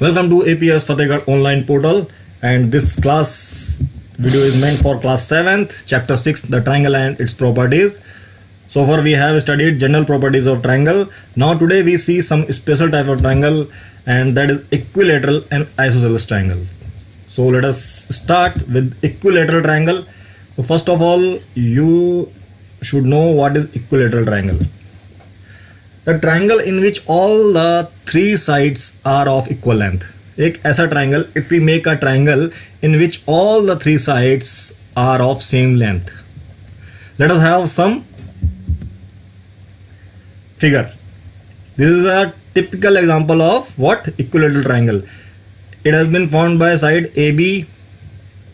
Welcome to APS Fatehgarh online portal, and this class video is meant for class 7th, chapter 6, the triangle and its properties. So far we have studied general properties of triangle. Now today we see some special type of triangle, and that is equilateral and isosceles triangle. So let us start with equilateral triangle. So first of all, you should know what is equilateral triangle. The triangle in which all the three sides are of equal length. एक ऐसा triangle, if we make a triangle in which all the three sides are of same length. Let us have some figure. This is a typical example of what? Equilateral triangle. It has been formed by side AB,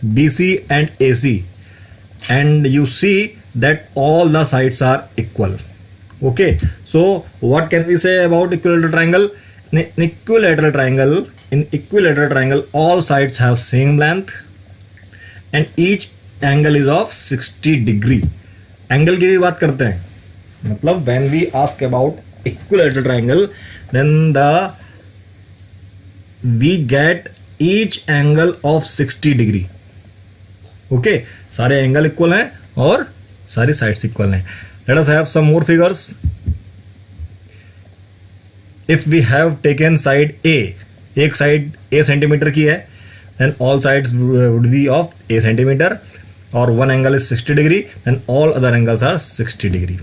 BC and AC, and you see that all the sides are equal. Okay, so what can we say about equilateral triangle? In equilateral triangle, all sides have same length and each angle is of 60 degree. Angle की भी बात करते हैं. मतलब when we ask about equilateral triangle, then we get each angle of 60 degree. Okay, सारे angle equal हैं और सारी साइड्स इक्वल हैं. Let us have some more figures. If we have taken side A, एक साइड A सेंटीमीटर की है, then all sides would be of A centimetre, और one angle is 60 degree, then all other angles are 60 degree.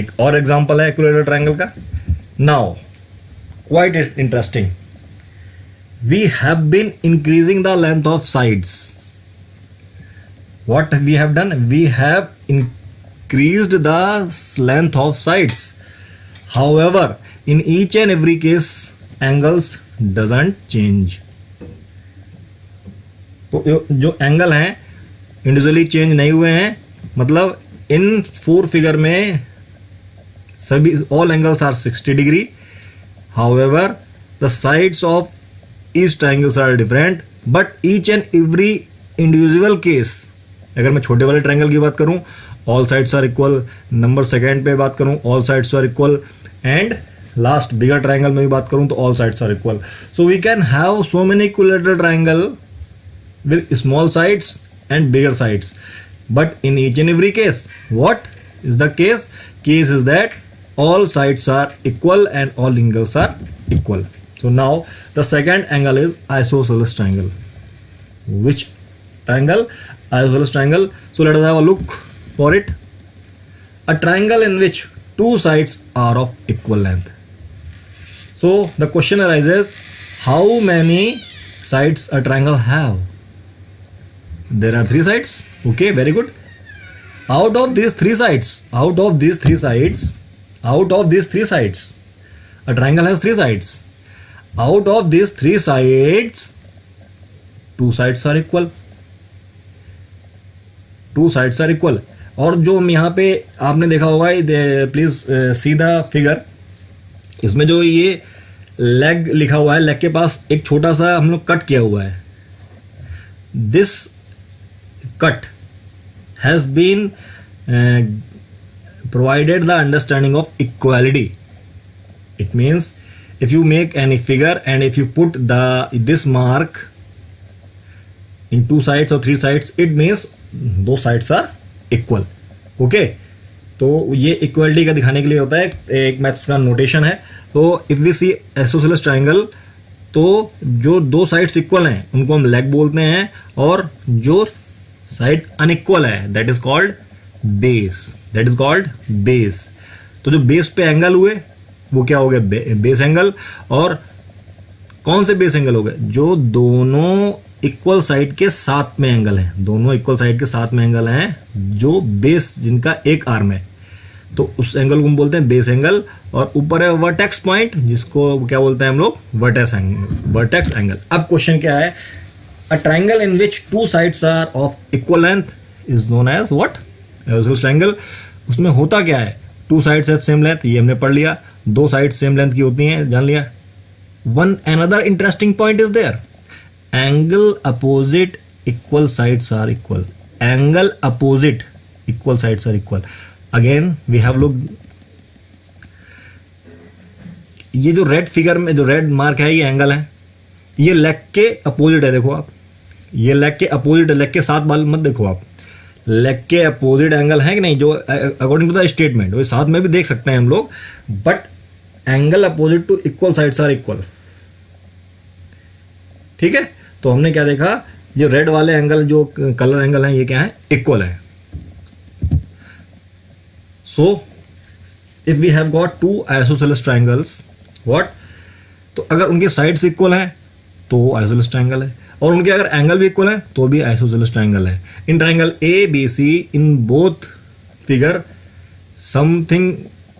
एक और example है equilateral triangle का. Now, quite interesting. We have been increasing the length of sides. What we have done? We have increased the length of sides. However, in each and every case, angles doesn't change. तो जो angle हैं individually change नहीं हुए हैं. मतलब इन 4 figure में सभी all angles are 60 degree. However, the sides of each triangles are different, but each and every individual case, अगर मैं छोटे वाले ट्रायंगल की बात करूं, all sides are equal. Number second पे बात करूं, all sides are equal. And last bigger triangle में भी बात करूं तो all sides are equal. So we can have so many equilateral triangle with small sides and bigger sides, but in each and every case what is the case? Case is that all sides are equal and all angles are equal. So now the second angle is isosceles triangle. Which triangle? Isosceles triangle. So let us have a look for it. A triangle in which two sides are of equal length. So the question arises, how many sides a triangle have? There are 3 sides. Okay, very good. Out of these three sides, a triangle has 3 sides. Out of these 3 sides, 2 sides are equal. 2 sides are equal. और जो यहाँ पे आपने देखा होगा, please see the figure. इसमें जो ये लेग लिखा हुआ है, लेग के पास एक छोटा सा हम लोग कट किया हुआ है. This cut has been provided the understanding of equality. It means if you make any figure and if you put this mark in 2 sides or 3 sides, it means those sides are equal. Okay, तो ये equality का दिखाने के लिए होता है, एक maths का नोटेशन है. तो if we see isosceles triangle, तो जो 2 साइड्स इक्वल हैं उनको हम लेग बोलते हैं, और जो साइड अनइक्वल है दैट इज कॉल्ड बेस. तो जो बेस पे एंगल हुए वो क्या हो गया? Base angle. और कौन से बेस एंगल हो गए? जो दोनों इक्वल साइड के साथ में एंगल हैं. दोनों इक्वल साइड के साथ में एंगल हैं जो बेस, जिनका एक आर्म है, तो उस एंगल को हम बोलते हैं बेस एंगल. और ऊपर है वर्टेक्स पॉइंट, जिसको क्या बोलते हैं हम लोग? Vertex angle. अब क्वेश्चन क्या है? A triangle in which 2 sides are of equal length is known as what? Isosceles triangle. उसमें होता क्या है? 2 साइड्स हैव सेम लेंथ, ये हमने पढ़ लिया. 2 साइड्स सेम लेंथ की होती हैं, जान लिया. One another interesting point is there. Angle opposite equal sides are equal. Angle opposite equal sides are equal. Again, we have looked ये जो रेड फिगर में जो रेड मार्क है ये एंगल है, ये लेग के अपोजिट है। देखो आप, ये लेग के अपोजिट है, लेग के साथ बाल मत देखो आप, लेग के अपोजिट एंगल है कि नहीं, जो अकॉर्डिंग टू द स्टेटमेंट, वो साथ में भी देख सकते हैं हम लोग, but angle opposite to equal sides are equal. ठीक है, तो हमने क्या देखा, जो रेड वाले एंगल जो कलर एंगल है ये क्या है, इक्वल है। So if we have got two isosceles triangles, what, तो अगर उनकी साइड्स इक्वल हैं तो आइसोसेलेस ट्रायंगल है, और उनके अगर एंगल भी इक्वल है तो भी आइसोसेलेस ट्रायंगल है। In triangle A B C, in both figure something,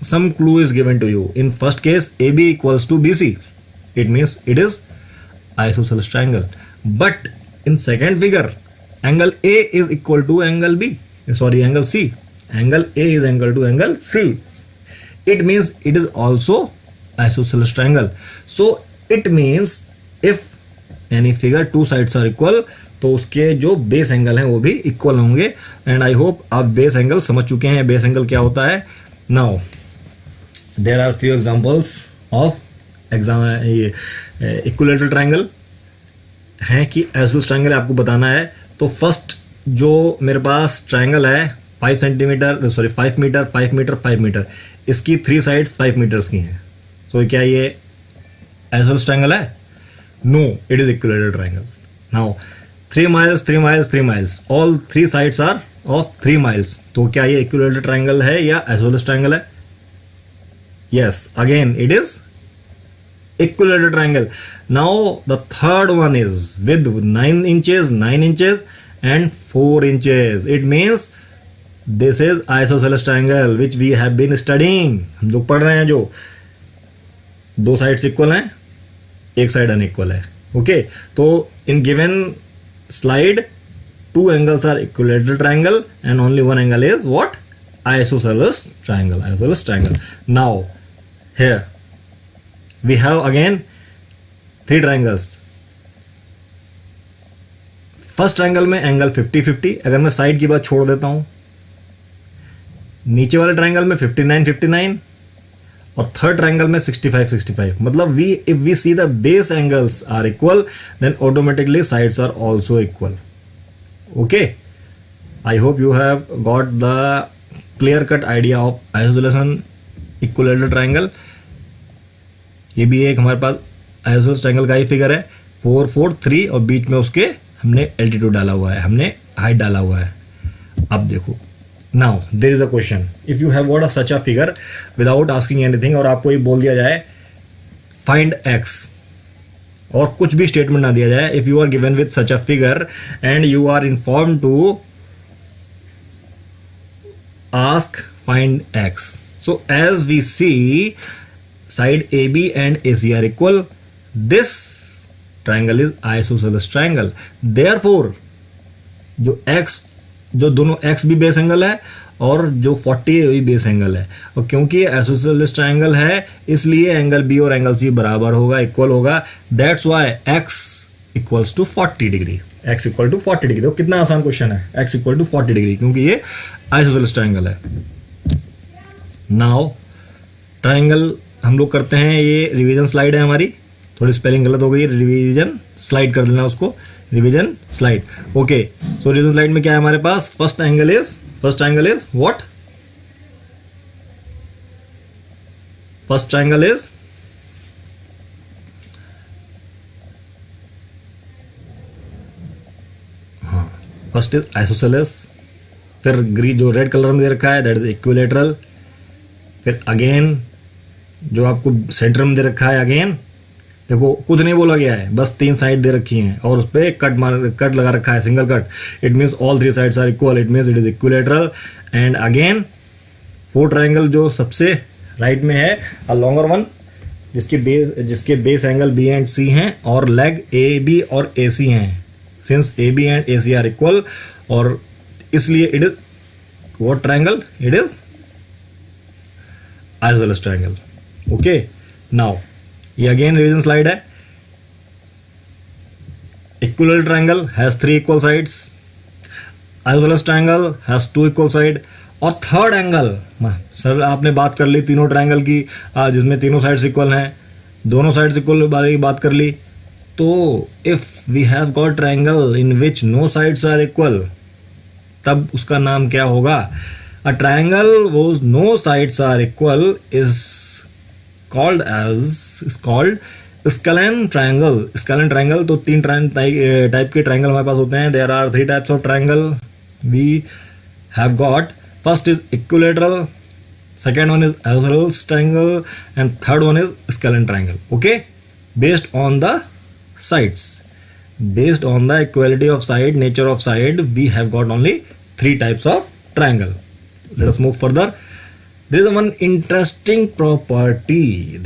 some clue is given to you. In first case AB equals to BC, it means it is isosceles triangle. But in second figure, angle A is equal to angle B, sorry, angle C. Angle A is equal to angle C. It means it is also isosceles triangle. So it means if any figure two sides are equal, तो उसके जो base angle हैं वो भी equal होंगे। And I hope आप base angle समझ चुके हैं, बेस एंगल क्या होता है। Now there are few examples of equilateral triangle हैं कि आइसोसेलेस ट्रायंगल आपको बताना है। तो फर्स्ट जो मेरे पास ट्रायंगल है 5 centimetre, sorry 5 metre 5 metre 5 metre, इसकी 3 साइड्स 5 मीटर्स की हैं। तो क्या ये आइसोसेलेस ट्रायंगल है? No, it is equilateral triangle. Now 3 miles 3 miles 3 miles, all 3 sides are of 3 miles, तो क्या ये इक्विलैटरल ट्रायंगल है या आइसोसेलेस ट्रायंगल है? Yes, again it is equilateral triangle. Now the third one is with 9 inches, 9 inches and 4 inches. It means this is isosceles triangle which we have been studying. हम लोग पढ़ रहे हैं, जो दो साइड्स इक्वल हैं, एक साइड अनइक्वल है। ओके, तो in given slide 2 angles are equilateral triangle and only one angle is what? Isosceles triangle. Isosceles triangle. Now here we have again 3 triangles. First triangle में एंगल 50-50, अगर मैं side की बात छोड़ देता हूं, नीचे वाले ट्रायंगल में 59-59 और थर्ड ट्रायंगल में 65-65। मतलब if we see the base angles are equal then automatically sides are also equal. Okay, I hope you have got the clear cut idea of isosceles and equilateral triangle. ये भी एक हमारे पास isosceles triangle का ही figure है, 4 4 3 और बीच में उसके हमने एल्टीट्यूड डाला हुआ है, हमने हाइट डाला हुआ है। अब देखो, now there is a question, if you have got a such a figure without asking anything, और आपको ये बोल दिया जाए फाइंड एक्स, और कुछ भी स्टेटमेंट ना दिया जाए, if you are given with such a figure and you are inform to ask find x, so as we see side AB and AC are equal, this triangle is isosceles triangle. Therefore जो x, जो दोनों x भी base angle है और जो 40 है वही base angle है, और क्योंकि आइसोसेलेस ट्रायंगल है इसलिए एंगल B और एंगल C बराबर होगा, इक्वल होगा। That's why x equals to 40 degree, x equal to 40 degree. तो कितना आसान क्वेश्चन है, x इक्वल टू 40 डिग्री, क्योंकि ये आइसोसेलेस ट्रायंगल है। नाउ ट्रायंगल हम लोग करते हैं, ये रिवीजन स्लाइड है हमारी, थोड़ी स्पेलिंग गलत हो गई, रिवीजन स्लाइड कर देना उसको, revision slide. Okay, so revision slide में क्या है हमारे पास, first triangle is what, first triangle is first is isosceles, फिर ग्रीन जो रेड कलर में दे रखा है दैट इज इक्विलैटरल, फिर अगेन जो आपको सेंटर में दे रखा है, अगेन देखो कुछ नहीं बोला गया है, बस 3 साइड दे रखी हैं और उस पर कट लगा रखा है, single cut. It means all 3 sides are equal, it means it is equilateral. And again 4 triangle जो सबसे राइट में है, अ लॉन्गर वन, जिसके base angle B and C हैं और लेग ए बी और ए सी हैं। Since A B and A C are equal, और इसलिए it is what triangle, it is isosceles triangle. Okay, now ये again revision slide है। Equilateral triangle has 3 equal sides, isosceles triangle has 2 equal side, और third angle, sir आपने बात कर ली तीनों triangle की जिसमें तीनों साइड्स इक्वल हैं, दोनों साइड्स इक्वल वाले की बात कर ली। तो if we have got triangle in which no sides are equal, तब उसका नाम क्या होगा? A triangle was no sides are equal is called scalene triangle. Scalene triangle, तो तीन टाइप के ट्रायंगल हमारे पास होते हैं। There are 3 types of triangle we have got. First is equilateral, second one is isosceles triangle, and third one is scalene triangle. Okay, based on the sides, based on the equality of side, nature of side, we have got only 3 types of triangle. Let us move further. There is one interesting property.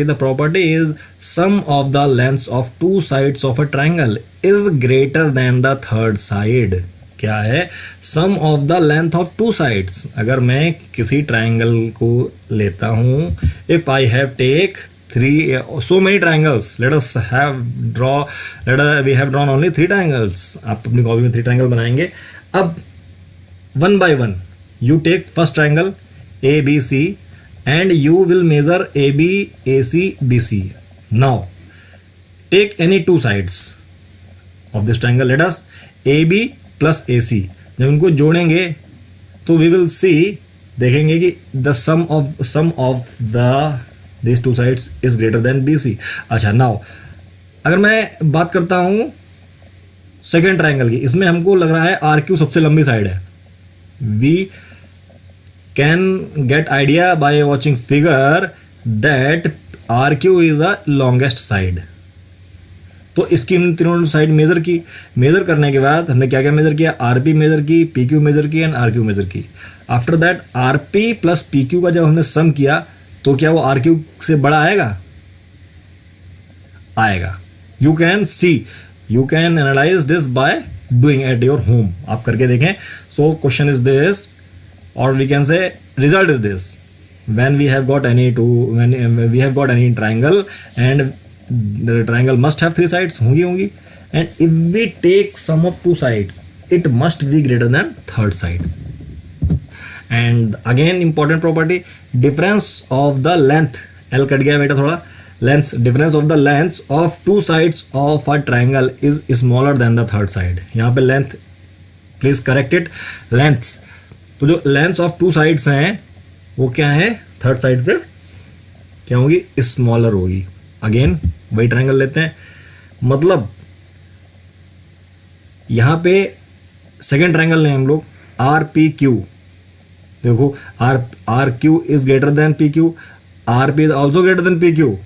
The property is sum of the lengths of 2 sides of a triangle is greater than the third side. क्या है? Sum of the length of 2 sides. अगर मैं किसी triangle को लेता हूं, if I have take so many triangles, we have drawn only 3 triangles. आप अपनी कॉपी में 3 ट्राइंगल बनाएंगे। अब 1 by 1 you take first triangle ABC and you will measure AB, AC, BC. Now take any 2 sides of this triangle. Let us AB plus AC, जब इनको जोड़ेंगे तो we will see, देखेंगे कि the sum of this 2 sides is greater than BC। अच्छा, now अगर मैं बात करता हूं सेकेंड ट्राइंगल की, इसमें हमको लग रहा है RQ सबसे लंबी साइड है। We can get idea by watching figure that RQ is the longest side. तो इसकी इन तीनों साइड मेजर करने के बाद हमने क्या क्या मेजर किया? RP मेजर की, PQ मेजर की एंड RQ मेजर की। After that RP plus PQ का जब हमने सम किया तो क्या वो RQ से बड़ा आएगा? You can analyse this by doing at your home. आप करके देखें। सो क्वेश्चन इज दिस, और we can say result is this, when we have got any triangle and the triangle must have 3 sides, होंगी, and if we take sum of 2 sides it must be greater than third side. And again important property, difference of the length, L cut गया बेटा थोड़ा, difference of the lengths of 2 sides of a triangle is smaller than the third side. यहाँ पे length please correct it, lengths, तो जो lengths of 2 sides हैं वो क्या है? थर्ड साइड से क्या होगी? स्मॉलर होगी। अगेन वही ट्रायंगल लेते हैं, मतलब यहां पे सेकेंड ट्रायंगल लें हम लोग RPQ। देखो RQ is greater than PQ, RP is also greater than PQ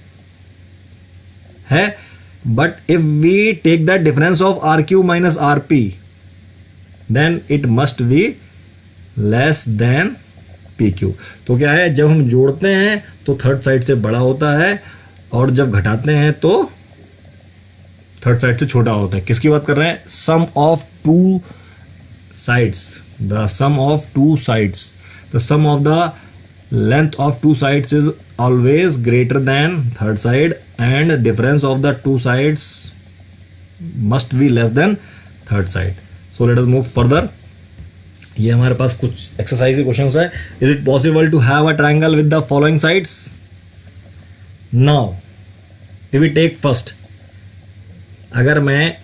है, but if we take the difference of RQ minus RP then it must be less than PQ। तो क्या है, जब हम जोड़ते हैं तो थर्ड साइड से बड़ा होता है और जब घटाते हैं तो थर्ड साइड से छोटा होता है। किसकी बात कर रहे हैं? Sum of 2 sides, the sum of 2 sides, the sum of the length of 2 sides is always greater than third side and difference of the 2 sides must be less than third side. So let us move further. ये हमारे पास कुछ exercise के questions है। Is it possible to have a triangle with the following sides? Now if we take first, अगर मैं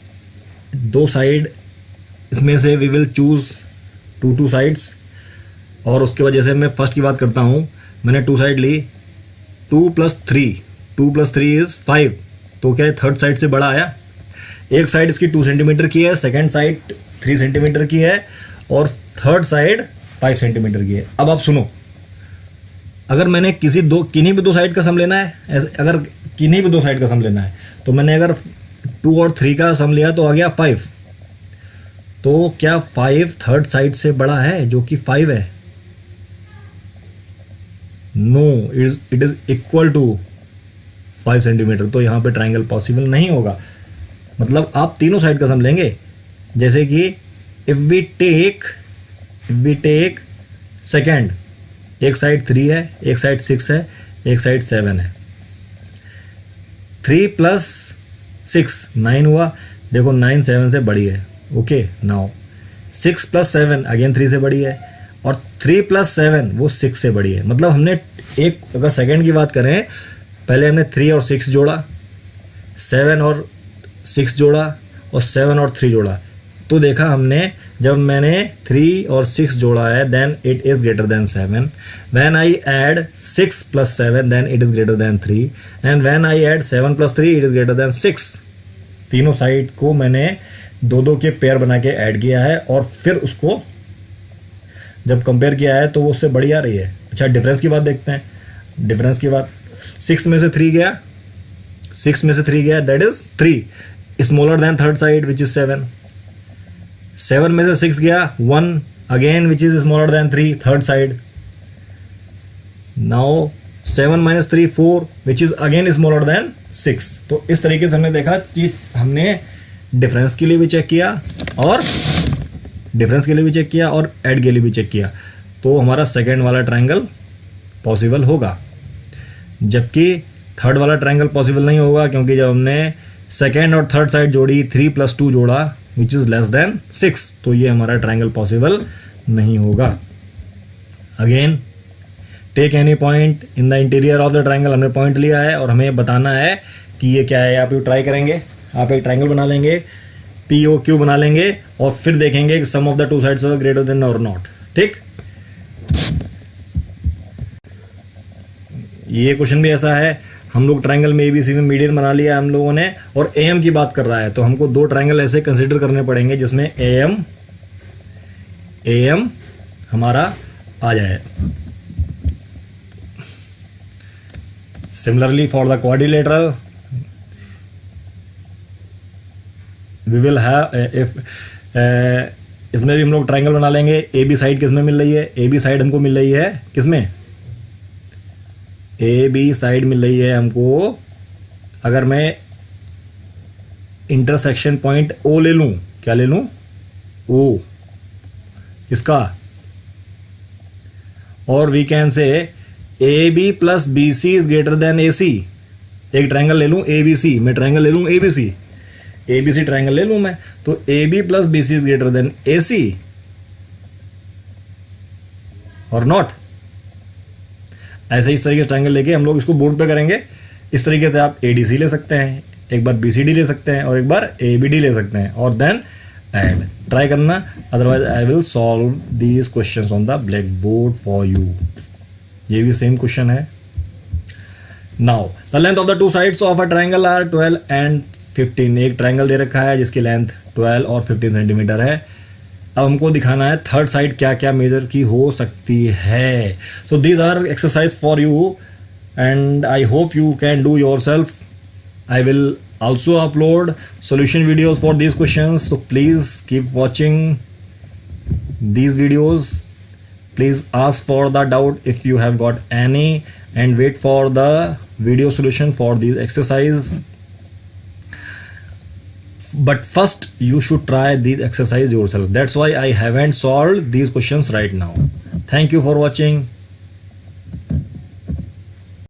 2 side इसमें से वी विल चूज 2 साइड्स, और उसके वजह से मैं फर्स्ट की बात करता हूं, मैंने 2 साइड ली, 2 + 3 इज 5, तो क्या है थर्ड साइड से बड़ा आया। एक साइड इसकी 2 सेंटीमीटर की है, सेकेंड साइड 3 सेंटीमीटर की है और थर्ड साइड 5 सेंटीमीटर की है। अब आप सुनो, अगर मैंने किन्हीं भी 2 साइड का सम लेना है, अगर किन्हीं भी 2 साइड का सम लेना है तो मैंने अगर 2 और 3 का सम लिया तो आ गया 5, तो क्या 5 थर्ड साइड से बड़ा है जो कि 5 है? No, it is equal to 5 centimetre. तो यहां पे ट्रायंगल पॉसिबल नहीं होगा। मतलब आप तीनों साइड का सम लेंगे, जैसे कि इफ वी टेक सेकेंड, एक साइड 3 है, एक साइड 6 है, एक साइड 7 है, 3 + 6 9 हुआ। देखो 9 7 से बड़ी है। ओके, नाउ 6 + 7 अगेन 3 से बड़ी है। और 3 + 7 वो 6 से बड़ी है। मतलब हमने एक, अगर सेकंड की बात करें, पहले हमने 3 और 6 जोड़ा, 7 और 6 जोड़ा और 7 और 3 जोड़ा, तो देखा हमने जब मैंने 3 और 6 जोड़ा है then it is greater than 7। When I add 6 + 7 then it is greater than 3 and when I add 7 + 3 it is greater than 6। तीनों साइड को मैंने 2-2 के पेयर बना के ऐड किया है और फिर उसको जब कंपेयर किया है तो वो उससे बड़ी आ रही है। अच्छा, डिफरेंस की बात देखते हैं। डिफरेंस की बात, 6 में से 3 गया, 6 में से 3 गया, that is 3 smaller than third side which is 7। 7 में से 6 गया, 1 again which is smaller than 3 third side. Now 7 - 3 4 which is again smaller than 6। तो इस तरीके से हमने देखा कि हमने डिफरेंस के लिए भी चेक किया और ऐड के लिए भी चेक किया, तो हमारा सेकेंड वाला ट्रायंगल पॉसिबल होगा। जबकि थर्ड वाला ट्रायंगल पॉसिबल नहीं होगा, क्योंकि जब हमने सेकेंड और थर्ड साइड जोड़ी, 3 + 2 जोड़ा विच इज लेस देन 6, तो ये हमारा ट्रायंगल पॉसिबल नहीं होगा। Again take any point in the interior of the triangle. हमने पॉइंट लिया है और हमें बताना है कि ये क्या है। आप ये ट्राई करेंगे, आप एक ट्रायंगल बना लेंगे, POQ बना लेंगे और फिर देखेंगे कि sum of the two sides are greater than और नॉट। ठीक, ये क्वेश्चन भी ऐसा है, हम लोग ट्रायंगल में ABC में मीडियन बना लिया हम लोगों ने और AM की बात कर रहा है, तो हमको 2 ट्रायंगल ऐसे कंसीडर करने पड़ेंगे जिसमें AM हमारा आ जाए। Similarly for the quadrilateral we will have, if इसमें भी हम लोग ट्रायंगल बना लेंगे। AB साइड किसमें मिल रही है? AB साइड हमको मिल रही है किसमें? AB साइड मिल रही है हमको, अगर मैं इंटरसेक्शन पॉइंट O ले लूं, क्या ले लूं? O किसका? और we can say AB + BC is greater than AC। एक ट्रायंगल ले लूं ABC, मैं ट्रायंगल ले लूं ABC ट्रायंगल ले लूं मैं, तो AB + BC is greater than AC और नॉट। ऐसे इस तरीके से ट्रायंगल लेके हम लोग इसको बोर्ड पे करेंगे। इस तरीके से आप ADC ले सकते हैं, एक बार BCD ले सकते हैं और एक बार ABD ले सकते हैं और देन ऐड। ट्राई करना, otherwise I will solve these questions on the black board for you. ये भी सेम क्वेश्चन है। Now the length of the two sides of a triangle are 12 and 15। एक ट्रायंगल दे रखा है जिसकी लेंथ 12 और 15 centimetre है। अब हमको दिखाना है थर्ड साइड क्या क्या मेजर की हो सकती है। So these are exercise for you and I hope you can do yourself. I will also upload solution videos for these questions, so please keep watching these videos. Please ask for the doubt if you have got any and wait for the video solution for these exercise. But first you should try these exercise yourself. That's why I haven't solved these questions right now. Thank you for watching.